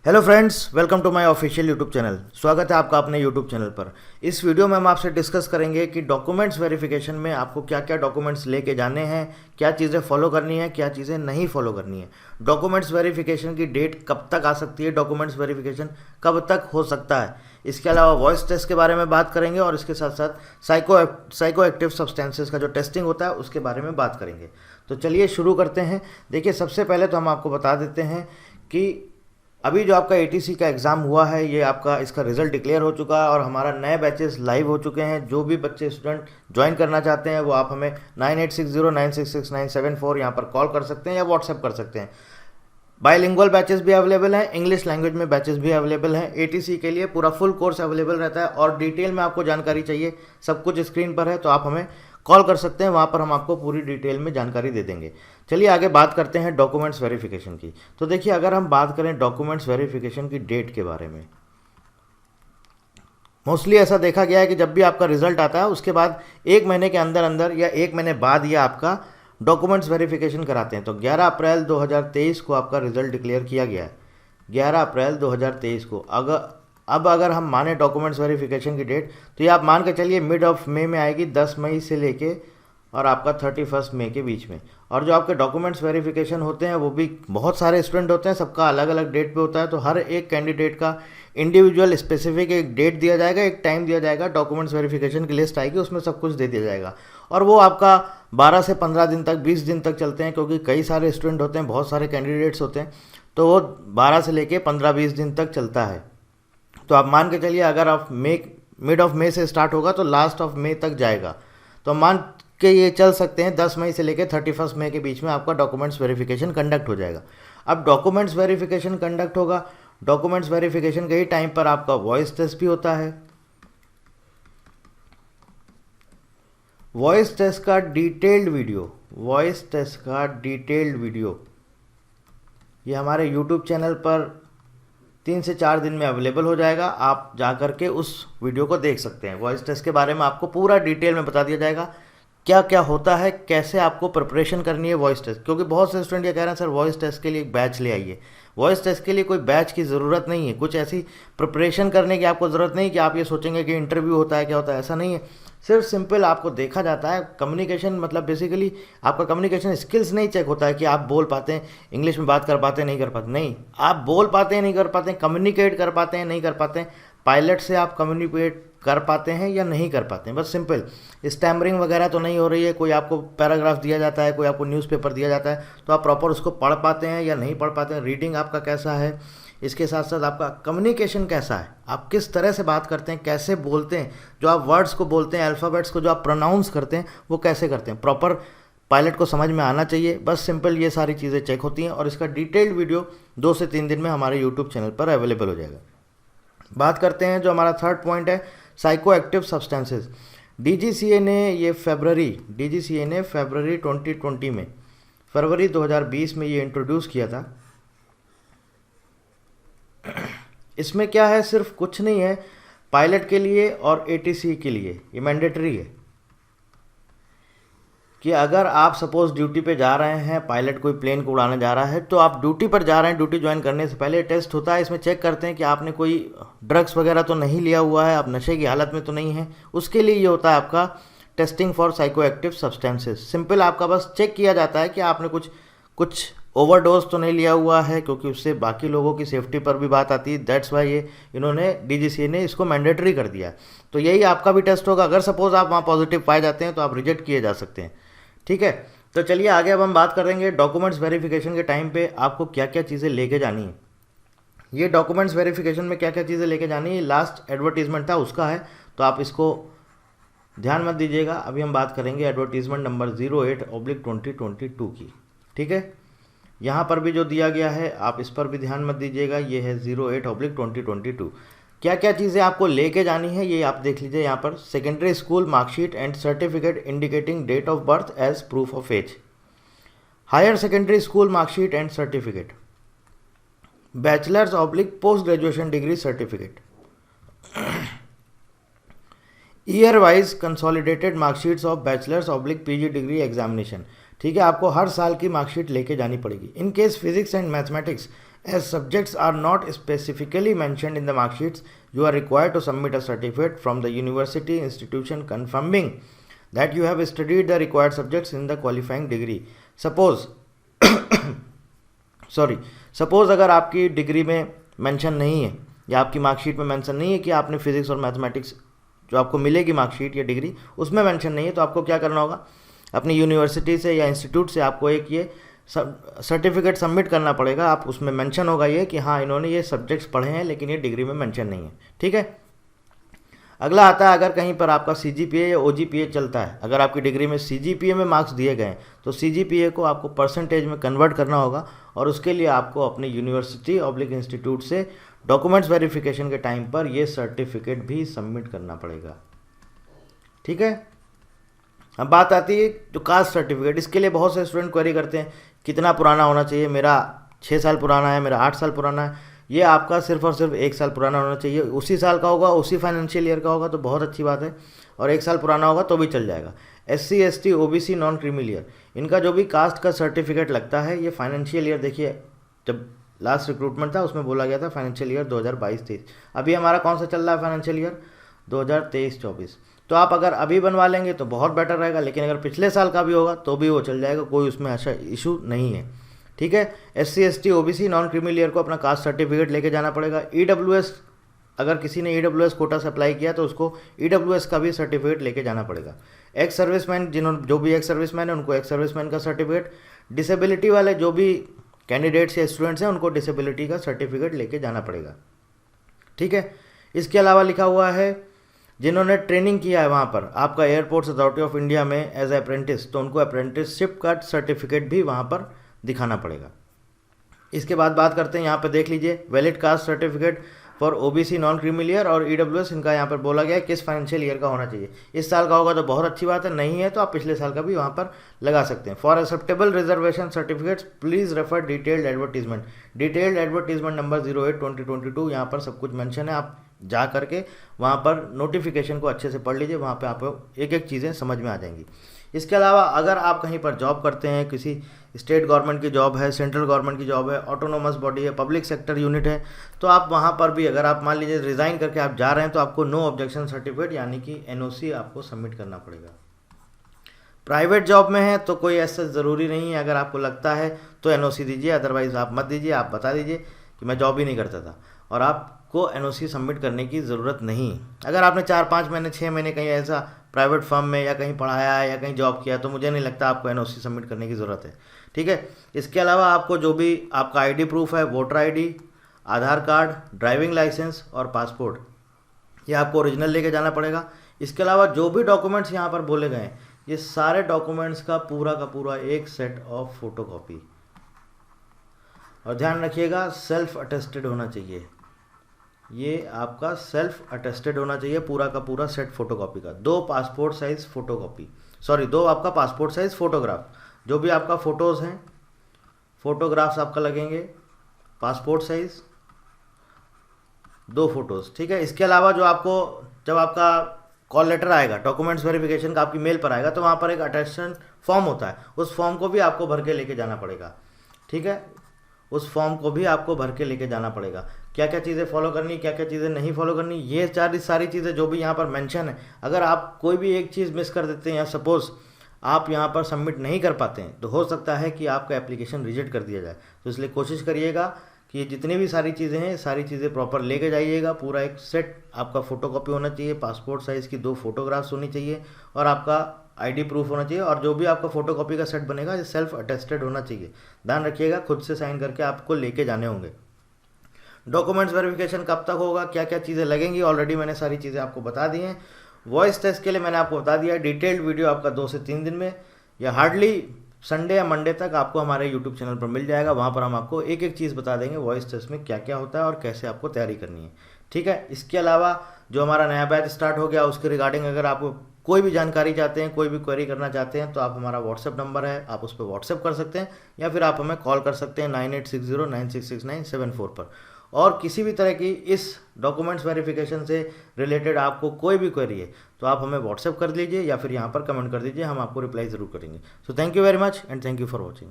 Hello friends, welcome to my official YouTube channel. स्वागत है आपका अपने यूट्यूब चैनल पर। इस वीडियो में हम आपसे डिस्कस करेंगे कि डॉक्यूमेंट्स वेरिफिकेशन में आपको क्या क्या डॉक्यूमेंट्स लेके जाने हैं, क्या चीज़ें फॉलो करनी है, क्या चीज़ें नहीं फॉलो करनी है। डॉक्यूमेंट्स वेरिफिकेशन की डेट कब तक आ सकती है, डॉक्यूमेंट्स वेरिफिकेशन कब तक हो सकता है। इसके अलावा वॉइस टेस्ट के बारे में बात करेंगे और इसके साथ साथ साइको एक्टिव सब्सटेंसेस का जो टेस्टिंग होता है उसके बारे में बात करेंगे। तो चलिए शुरू करते हैं। देखिए, सबसे पहले तो हम आपको बता देते हैं कि अभी जो आपका एटीसी का एग्ज़ाम हुआ है, ये आपका इसका रिजल्ट डिक्लेयर हो चुका है और हमारा नए बैचेस लाइव हो चुके हैं। जो भी बच्चे स्टूडेंट ज्वाइन करना चाहते हैं वो आप हमें 9860966974 यहाँ पर कॉल कर सकते हैं या व्हाट्सएप कर सकते हैं। बायलिंगुअल बैचेस भी अवेलेबल हैं, इंग्लिश लैंग्वेज में बैचेस भी अवेलेबल हैं। एटीसी के लिए पूरा फुल कोर्स अवेलेबल रहता है और डिटेल में आपको जानकारी चाहिए, सब कुछ स्क्रीन पर है, तो आप हमें कॉल कर सकते हैं। वहाँ पर हम आपको पूरी डिटेल में जानकारी दे देंगे। चलिए आगे बात करते हैं डॉक्यूमेंट्स वेरिफिकेशन की। तो देखिए, अगर हम बात करें डॉक्यूमेंट्स वेरिफिकेशन की डेट के बारे में, मोस्टली ऐसा देखा गया है कि जब भी आपका रिजल्ट आता है उसके बाद 1 महीने के अंदर अंदर या 1 महीने बाद ये आपका डॉक्यूमेंट्स वेरिफिकेशन कराते हैं। तो 11 अप्रैल 2023 को आपका रिजल्ट डिक्लेयर किया गया है, 11 अप्रैल 2023 को। अगर हम माने डॉक्यूमेंट्स वेरिफिकेशन की डेट, तो ये आप मान के चलिए मिड ऑफ मई में आएगी, 10 मई से लेके और आपका 31 मई के बीच में। और जो आपके डॉक्यूमेंट्स वेरिफिकेशन होते हैं वो भी बहुत सारे स्टूडेंट होते हैं, सबका अलग अलग डेट पे होता है। तो हर एक कैंडिडेट का इंडिविजुअल स्पेसिफिक एक डेट दिया जाएगा, एक टाइम दिया जाएगा, डॉक्यूमेंट्स वेरिफिकेशन की लिस्ट आएगी, उसमें सब कुछ दे दिया जाएगा। और वो आपका 12 से 15 दिन तक, 20 दिन तक चलते हैं, क्योंकि कई सारे स्टूडेंट होते हैं, बहुत सारे कैंडिडेट्स होते हैं, तो वो 12 से लेके 15-20 दिन तक चलता है। तो आप मान के चलिए, अगर आप मिड ऑफ मई से स्टार्ट होगा तो लास्ट ऑफ मई तक जाएगा। तो मान के ये चल सकते हैं 10 मई से लेकर 31 मई के बीच में आपका डॉक्यूमेंट्स वेरिफिकेशन कंडक्ट हो जाएगा। अब डॉक्यूमेंट्स वेरिफिकेशन कंडक्ट होगा, डॉक्यूमेंट्स वेरिफिकेशन के ही टाइम पर आपका वॉइस टेस्ट भी होता है। वॉइस टेस्ट का डिटेल्ड वीडियो ये हमारे यूट्यूब चैनल पर 3 से 4 दिन में अवेलेबल हो जाएगा। आप जा कर के उस वीडियो को देख सकते हैं। वॉइस टेस्ट के बारे में आपको पूरा डिटेल में बता दिया जाएगा, क्या क्या होता है, कैसे आपको प्रिपरेशन करनी है वॉइस टेस्ट। क्योंकि बहुत से स्टूडेंट ये कह रहे हैं सर वॉइस टेस्ट के लिए एक बैच ले आइए। वॉइस टेस्ट के लिए कोई बैच की ज़रूरत नहीं है, कुछ ऐसी प्रिपरेशन करने की आपको ज़रूरत नहीं कि आप ये सोचेंगे कि इंटरव्यू होता है, क्या होता है, ऐसा नहीं है। सिर्फ सिंपल आपको देखा जाता है। कम्युनिकेशन मतलब बेसिकली आपका कम्युनिकेशन स्किल्स नहीं चेक होता है कि आप बोल पाते हैं, इंग्लिश में बात कर पाते हैं, नहीं कर पाते, नहीं, आप बोल पाते हैं, नहीं कर पाते हैं, कम्युनिकेट कर पाते हैं, नहीं कर पाते हैं, पायलट से आप कम्युनिकेट कर पाते हैं या नहीं कर पाते हैं, बस सिंपल। स्टैमरिंग वगैरह तो नहीं हो रही है, कोई आपको पैराग्राफ दिया जाता है, कोई आपको न्यूज़पेपर दिया जाता है, तो आप प्रॉपर उसको पढ़ पाते हैं या नहीं पढ़ पाते हैं, रीडिंग आपका कैसा है, इसके साथ साथ आपका कम्युनिकेशन कैसा है, आप किस तरह से बात करते हैं, कैसे बोलते हैं, जो आप वर्ड्स को बोलते हैं, अल्फ़ाबेट्स को जो आप प्रोनाउंस करते हैं वो कैसे करते हैं, प्रॉपर पायलट को समझ में आना चाहिए। बस सिंपल ये सारी चीज़ें चेक होती हैं और इसका डिटेल्ड वीडियो 2 से 3 दिन में हमारे यूट्यूब चैनल पर अवेलेबल हो जाएगा। बात करते हैं जो हमारा थर्ड पॉइंट है, साइको एक्टिव सब्सटेंसेस। डीजीसीए ने फरवरी 2020 में, फरवरी 2020 में ये इंट्रोड्यूस किया था। इसमें क्या है, सिर्फ कुछ नहीं है, पायलट के लिए और एटीसी के लिए ये मैंडेटरी है कि अगर आप सपोज ड्यूटी पे जा रहे हैं, पायलट कोई प्लेन को उड़ाने जा रहा है, तो आप ड्यूटी पर जा रहे हैं, ड्यूटी ज्वाइन करने से पहले टेस्ट होता है। इसमें चेक करते हैं कि आपने कोई ड्रग्स वगैरह तो नहीं लिया हुआ है, आप नशे की हालत में तो नहीं है। उसके लिए ये होता है आपका testing for psycho active substances. Simple आपका बस चेक किया जाता है कि आपने कुछ ओवरडोज तो नहीं लिया हुआ है, क्योंकि उससे बाकी लोगों की सेफ्टी पर भी बात आती है। दैट्स वाई ये इन्होंने डीजीसीए ने इसको मैंडेटरी कर दिया। तो यही आपका भी टेस्ट होगा। अगर सपोज आप वहाँ पॉजिटिव पाए जाते हैं तो आप रिजेक्ट किए जा सकते हैं। ठीक है, तो चलिए आगे अब हम बात करेंगे डॉक्यूमेंट्स वेरिफिकेशन के टाइम पे आपको क्या क्या चीज़ें लेके जानी है। ये डॉक्यूमेंट्स वेरिफिकेशन में क्या क्या चीज़ें लेके जानी है, लास्ट एडवर्टीजमेंट था उसका है, तो आप इसको ध्यान मत दीजिएगा। अभी हम बात करेंगे एडवर्टीजमेंट नंबर 08/2022 की। ठीक है, यहाँ पर भी जो दिया गया है आप इस पर भी ध्यान मत दीजिएगा, ये है 08/2022। क्या क्या चीज़ें आपको लेके जानी है ये आप देख लीजिए यहाँ पर। Secondary school marksheet and certificate indicating date of birth age proof of age, higher secondary school marksheet and certificate, bachelor's/ post graduation degree certificate, year wise consolidated marksheets of bachelor's/ PG degree examination. ठीक है, आपको हर साल की marksheet लेके जानी पड़ेगी। In case physics and mathematics As subjects are not specifically mentioned in the mark sheets, you are required to submit a certificate from the university institution confirming that you have studied the required subjects in the qualifying degree. Suppose अगर आपकी degree में mention नहीं है या आपकी marksheet में mention नहीं है कि आपने फिजिक्स और मैथमेटिक्स जो आपको मिलेगी मार्कशीट या डिग्री उसमें मेंशन नहीं है, तो आपको क्या करना होगा, अपनी यूनिवर्सिटी से या इंस्टीट्यूट से आपको एक ये सर्टिफिकेट सबमिट करना पड़ेगा। आप उसमें मेंशन होगा ये कि हाँ इन्होंने ये सब्जेक्ट्स पढ़े हैं लेकिन ये डिग्री में मेंशन नहीं है। ठीक है, अगला आता है अगर कहीं पर आपका CGPA या OGPA चलता है, अगर आपकी डिग्री में CGPA में मार्क्स दिए गए हैं तो CGPA को आपको परसेंटेज में कन्वर्ट करना होगा और उसके लिए आपको अपनी यूनिवर्सिटी ऑब्लिक इंस्टीट्यूट से डॉक्यूमेंट्स वेरिफिकेशन के टाइम पर ये सर्टिफिकेट भी सबमिट करना पड़ेगा। ठीक है, अब बात आती है जो कास्ट सर्टिफिकेट, इसके लिए बहुत से स्टूडेंट क्वेरी करते हैं कितना पुराना होना चाहिए, मेरा 6 साल पुराना है, मेरा 8 साल पुराना है। ये आपका सिर्फ और सिर्फ 1 साल पुराना होना चाहिए, उसी साल का होगा, उसी फाइनेंशियल ईयर का होगा तो बहुत अच्छी बात है, और 1 साल पुराना होगा तो भी चल जाएगा। SC ST OBC non creamy layer, इनका जो भी कास्ट का सर्टिफिकेट लगता है ये फाइनेंशियल ईयर, देखिए जब लास्ट रिक्रूटमेंट था उसमें बोला गया था फाइनेंशियल ईयर 2022-23, अभी हमारा कौन सा चल रहा है फाइनेंशियल ईयर 2023-24, तो आप अगर अभी बनवा लेंगे तो बहुत बेटर रहेगा, लेकिन अगर पिछले साल का भी होगा तो भी वो चल जाएगा, कोई उसमें ऐसा इशू नहीं है। ठीक है, SC ST OBC non creamy layer को अपना कास्ट सर्टिफिकेट लेके जाना पड़ेगा। EWS, अगर किसी ने EWS कोटा से अप्लाई किया तो उसको EWS का भी सर्टिफिकेट लेके जाना पड़ेगा। एक्स सर्विसमैन, जो भी एक्स सर्विसमैन है उनको एक्स सर्विसमैन का सर्टिफिकेट, डिसेबिलिटी वाले जो भी कैंडिडेट्स या स्टूडेंट्स हैं उनको डिसेबिलिटी का सर्टिफिकेट लेके जाना पड़ेगा। ठीक है, इसके अलावा लिखा हुआ है जिन्होंने ट्रेनिंग किया है वहाँ पर आपका एयरपोर्ट्स अथॉरिटी ऑफ इंडिया में एज अप्रेंटिस, तो उनको अप्रेंटिसशिप का सर्टिफिकेट भी वहाँ पर दिखाना पड़ेगा। इसके बाद बात करते हैं, यहाँ पर देख लीजिए valid caste certificate for OBC non creamy layer और EWS, इनका यहाँ पर बोला गया है किस फाइनेंशियल ईयर का होना चाहिए। इस साल का होगा तो बहुत अच्छी बात है, नहीं है तो आप पिछले साल का भी वहाँ पर लगा सकते हैं। For acceptable reservation certificates please refer detailed advertisement, detailed advertisement number 08/2022, यहाँ पर सब कुछ मेंशन है, आप जा करके वहाँ पर नोटिफिकेशन को अच्छे से पढ़ लीजिए, वहाँ पे आपको एक एक चीज़ें समझ में आ जाएंगी। इसके अलावा अगर आप कहीं पर जॉब करते हैं, किसी स्टेट गवर्नमेंट की जॉब है, सेंट्रल गवर्नमेंट की जॉब है, ऑटोनोमस बॉडी है, पब्लिक सेक्टर यूनिट है, तो आप वहाँ पर भी अगर आप मान लीजिए रिज़ाइन करके आप जा रहे हैं तो आपको नो ऑब्जेक्शन सर्टिफिकेट यानी कि NOC आपको सबमिट करना पड़ेगा। प्राइवेट जॉब में है तो कोई ऐसा ज़रूरी नहीं है, अगर आपको लगता है तो NOC दीजिए, अदरवाइज़ आप मत दीजिए, आप बता दीजिए कि मैं जॉब ही नहीं करता था और आपको NOC सबमिट करने की ज़रूरत नहीं। अगर आपने 4-5 महीने 6 महीने कहीं ऐसा प्राइवेट फर्म में या कहीं पढ़ाया है या कहीं जॉब किया तो मुझे नहीं लगता आपको NOC सबमिट करने की ज़रूरत है। ठीक है, इसके अलावा आपको जो भी आपका ID प्रूफ है, वोटर ID, आधार कार्ड, ड्राइविंग लाइसेंस और पासपोर्ट, ये आपको ओरिजिनल लेके जाना पड़ेगा। इसके अलावा जो भी डॉक्यूमेंट्स यहाँ पर बोले गए हैं ये सारे डॉक्यूमेंट्स का पूरा एक सेट ऑफ फोटोकॉपी, और ध्यान रखिएगा सेल्फ अटेस्टेड होना चाहिए, ये आपका सेल्फ अटेस्टेड होना चाहिए पूरा का पूरा सेट फोटोकॉपी का। 2 पासपोर्ट साइज़ फोटोकॉपी, 2 आपका पासपोर्ट साइज़ फोटोग्राफ, जो भी आपका फ़ोटोज़ हैं फोटोग्राफ्स आपका लगेंगे पासपोर्ट साइज़ 2 फोटोज़। ठीक है, इसके अलावा जो आपको जब आपका कॉल लेटर आएगा डॉक्यूमेंट्स वेरिफिकेशन का आपकी मेल पर आएगा तो वहाँ पर एक अटेस्टेशन फॉर्म होता है, उस फॉर्म को भी आपको भर के लेके जाना पड़ेगा। ठीक है, उस फॉर्म को भी आपको भर के लेके जाना पड़ेगा। क्या क्या चीज़ें फॉलो करनी, क्या क्या चीज़ें नहीं फॉलो करनी, ये सारी चीज़ें जो भी यहाँ पर मेंशन है, अगर आप कोई भी एक चीज़ मिस कर देते हैं या सपोज़ आप यहाँ पर सबमिट नहीं कर पाते हैं तो हो सकता है कि आपका एप्लीकेशन रिजेक्ट कर दिया जाए। तो इसलिए कोशिश करिएगा कि जितनी भी सारी चीज़ें हैं सारी चीज़ें प्रॉपर लेके जाइएगा। पूरा एक सेट आपका फ़ोटोकॉपी होना चाहिए, पासपोर्ट साइज़ की 2 फोटोग्राफ्स होनी चाहिए और आपका ID प्रूफ होना चाहिए, और जो भी आपका फोटोकॉपी का सेट बनेगा ये सेल्फ अटेस्टेड होना चाहिए। ध्यान रखिएगा खुद से साइन करके आपको लेके जाने होंगे। डॉक्यूमेंट्स वेरिफिकेशन कब तक होगा, क्या क्या चीज़ें लगेंगी, ऑलरेडी मैंने सारी चीज़ें आपको बता दी हैं। वॉइस टेस्ट के लिए मैंने आपको बता दिया, डिटेल्ड वीडियो आपका 2 से 3 दिन में या हार्डली संडे या मंडे तक आपको हमारे यूट्यूब चैनल पर मिल जाएगा। वहाँ पर हम आपको एक एक चीज़ बता देंगे वॉइस टेस्ट में क्या क्या होता है और कैसे आपको तैयारी करनी है। ठीक है, इसके अलावा जो हमारा नया बैच स्टार्ट हो गया उसके रिगार्डिंग अगर आपको कोई भी जानकारी चाहते हैं, कोई भी क्वेरी करना चाहते हैं तो आप हमारा व्हाट्सएप नंबर है, आप उस पर व्हाट्सएप कर सकते हैं या फिर आप हमें कॉल कर सकते हैं 9860966974 पर। और किसी भी तरह की इस डॉक्यूमेंट्स वेरिफिकेशन से रिलेटेड आपको कोई भी क्वेरी है तो आप हमें व्हाट्सएप कर लीजिए या फिर यहाँ पर कमेंट कर दीजिए, हम आपको रिप्लाई ज़रूर करेंगे। So thank you very much and thank you for watching.